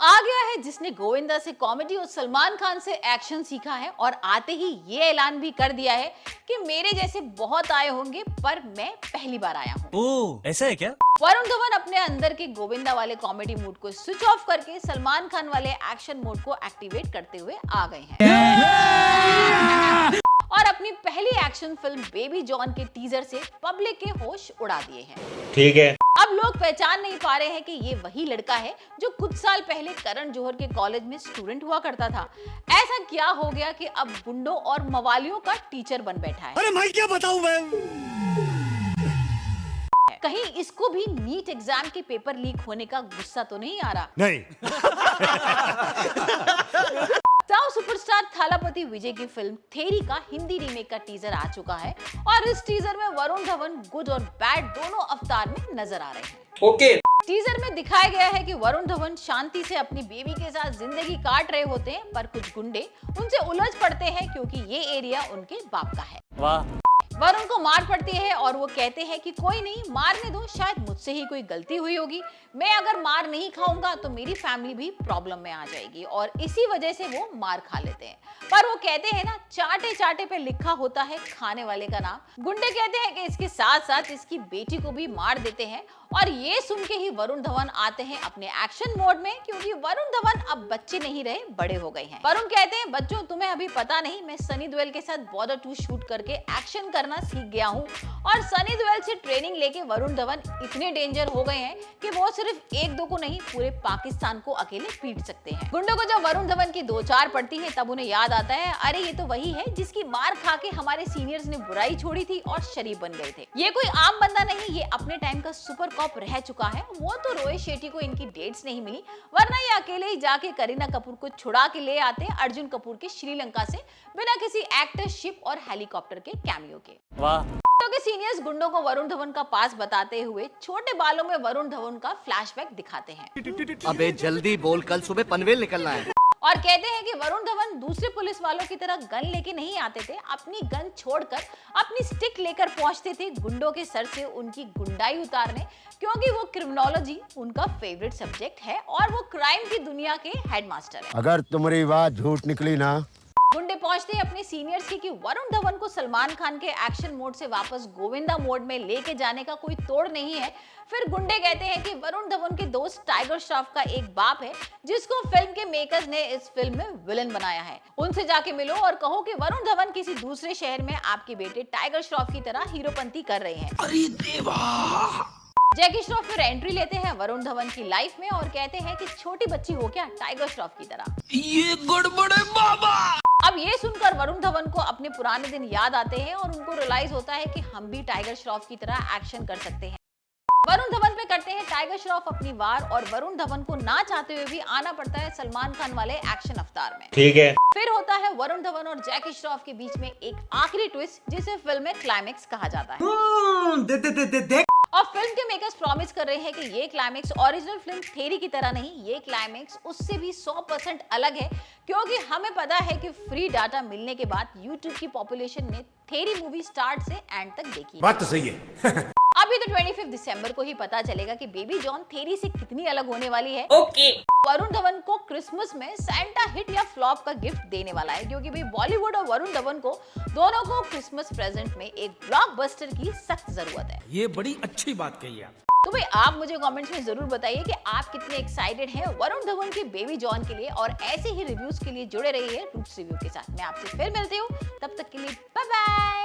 आ गया है जिसने गोविंदा से कॉमेडी और सलमान खान से एक्शन सीखा है और आते ही ये ऐलान भी कर दिया है कि मेरे जैसे बहुत आए होंगे पर मैं पहली बार आया हूँ। ओह, ऐसा है क्या? वरुण धवन अपने अंदर के गोविंदा वाले कॉमेडी मूड को स्विच ऑफ करके सलमान खान वाले एक्शन मोड को एक्टिवेट करते हुए आ गए हैं और अपनी पहली एक्शन फिल्म बेबी जॉन के टीजर से पब्लिक के होश उड़ा दिए हैं। ठीक है। अब लोग पहचान नहीं पा रहे हैं कि ये वही लड़का है जो कुछ साल पहले करण जौहर के कॉलेज में स्टूडेंट हुआ करता था। ऐसा क्या हो गया कि अब गुंडों और मवालियों का टीचर बन बैठा है। अरे मैं क्या बताऊं मैं? कहीं इसको भी नीट एग्जाम के पेपर लीक होने का गुस्सा तो नहीं आ रहा? नहीं। साउथ सुपरस्टार थालापति विजय की फिल्म थेरी का हिंदी रीमेक का टीजर आ चुका है और इस टीजर में वरुण धवन गुड और बैड दोनों अवतार में नजर आ रहे हैं। ओके। टीजर में दिखाया गया है कि वरुण धवन शांति से अपनी बेबी के साथ जिंदगी काट रहे होते हैं पर कुछ गुंडे उनसे उलझ पड़ते हैं क्योंकि ये एरिया उनके बाप का है। वाह। वरुण को मार पड़ती है और वो कहते हैं कि कोई नहीं, मारने दो, शायद मुझसे ही कोई गलती हुई होगी। मैं अगर मार नहीं खाऊंगा तो मेरी फैमिली भी प्रॉब्लम में आ जाएगी और इसी वजह से वो मार खा लेते हैं। पर वो कहते हैं ना, चाटे चाटे पे लिखा होता है खाने वाले का नाम। गुंडे कहते हैं कि इसके साथ साथ इसकी बेटी को भी मार देते हैं और ये सुन के ही वरुण धवन आते हैं अपने एक्शन मोड में क्योंकि वरुण धवन अब बच्चे नहीं रहे, बड़े हो गए हैं। वरुण कहते हैं, बच्चों तुम्हें अभी पता नहीं, मैं सनी देओल के साथ बॉर्डर 2 शूट करके एक्शन करना सीख गया हूँ और सनी देओल से ट्रेनिंग लेके वरुण धवन इतने डेंजर हो गए हैं कि वो सिर्फ 1-2 को नहीं पूरे पाकिस्तान को अकेले पीट सकते हैं। गुंडों को जब वरुण धवन की 2-4 पड़ती है तब उन्हें याद आता है, अरे ये तो वही है जिसकी मार खा के हमारे सीनियर्स ने बुराई छोड़ी थी और शरीफ बन गए थे। ये कोई आम बंदा नहीं, ये अपने टाइम का सुपर कॉप रह चुका है। वो तो रोहित शेट्टी को इनकी डेट्स नहीं मिली, वरना ये अकेले ही जाके करीना कपूर को छुड़ा के ले आते अर्जुन कपूर के श्रीलंका से बिना किसी एक्टर, शिप और हेलीकॉप्टर के कैमियो के। वाह। तो के सीनियर्स गुंडों को वरुण धवन का पास बताते हुए छोटे बालों में वरुण धवन का फ्लैशबैक दिखाते हैं। अबे जल्दी बोल, कल सुबह पनवेल निकलना है। और कहते हैं कि वरुण धवन दूसरे पुलिस वालों की तरह गन लेके नहीं आते थे, अपनी गन छोड़कर अपनी स्टिक लेकर पहुंचते थे गुंडों के सर से उनकी गुंडाई उतारने, क्योंकि वो क्रिमिनोलॉजी उनका फेवरेट सब्जेक्ट है और वो क्राइम की दुनिया के हेडमास्टर है। अगर तुम्हारी बात झूठ निकली ना, गुंडे पहुंचते हैं अपने सीनियर्स की कि वरुण धवन को सलमान खान के एक्शन मोड से वापस गोविंदा मोड में लेके जाने का कोई तोड़ नहीं है। फिर गुंडे कहते हैं कि वरुण धवन के दोस्त टाइगर श्रॉफ का एक बाप है जिसको फिल्म के मेकर्स ने इस फिल्म में विलन बनाया है, उनसे जाके मिलो और कहो कि वरुण धवन किसी दूसरे शहर में आपके बेटे टाइगर श्रॉफ की तरह हीरोपंती कर रहे हैं। अरे देवा। जैकी श्रॉफ फिर एंट्री लेते हैं वरुण धवन की लाइफ में और कहते हैं कि छोटी बच्ची हो क्या टाइगर श्रॉफ की तरह। ये गड़बड़ है बाबा। अब ये सुनकर वरुण धवन को अपने पुराने दिन याद आते हैं और उनको रियलाइज होता है कि हम भी टाइगर श्रॉफ की तरह एक्शन कर सकते हैं। वरुण धवन पे करते हैं टाइगर श्रॉफ अपनी वार और वरुण धवन को ना चाहते हुए भी आना पड़ता है सलमान खान वाले एक्शन अवतार में। ठीक है। फिर होता है वरुण धवन और जैकी श्रॉफ के बीच में एक आखिरी ट्विस्ट जिसे फिल्म में क्लाइमेक्स कहा जाता है। और फिल्म के मेकर्स प्रॉमिस कर रहे हैं कि ये क्लाइमेक्स ओरिजिनल फिल्म थेरी की तरह नहीं, ये क्लाइमेक्स उससे भी 100% अलग है क्योंकि हमें पता है कि फ्री डाटा मिलने के बाद YouTube की पॉपुलेशन ने थेरी मूवी स्टार्ट से एंड तक देखी। बात तो सही है। अभी तो 25 दिसंबर को ही पता चलेगा कि बेबी जॉन थेरी से कितनी अलग होने वाली है। ओके। वरुण धवन को क्रिसमस में सैंटा हिट या फ्लॉप का गिफ्ट देने वाला है क्योंकि भाई बॉलीवुड और वरुण धवन को दोनों को क्रिसमस प्रेजेंट में एक ब्लॉकबस्टर की सख्त जरूरत है। ये बड़ी अच्छी बात कही आप। तो भाई आप मुझे कमेंट्स में जरूर बताइए कि आप कितने एक्साइटेड हैं वरुण धवन के बेबी जॉन के लिए और ऐसे ही रिव्यूज के लिए जुड़े रहिए रूट्स रिव्यू के साथ। मैं आपसे फिर मिलती हूँ, तब तक के लिए बाय बाय।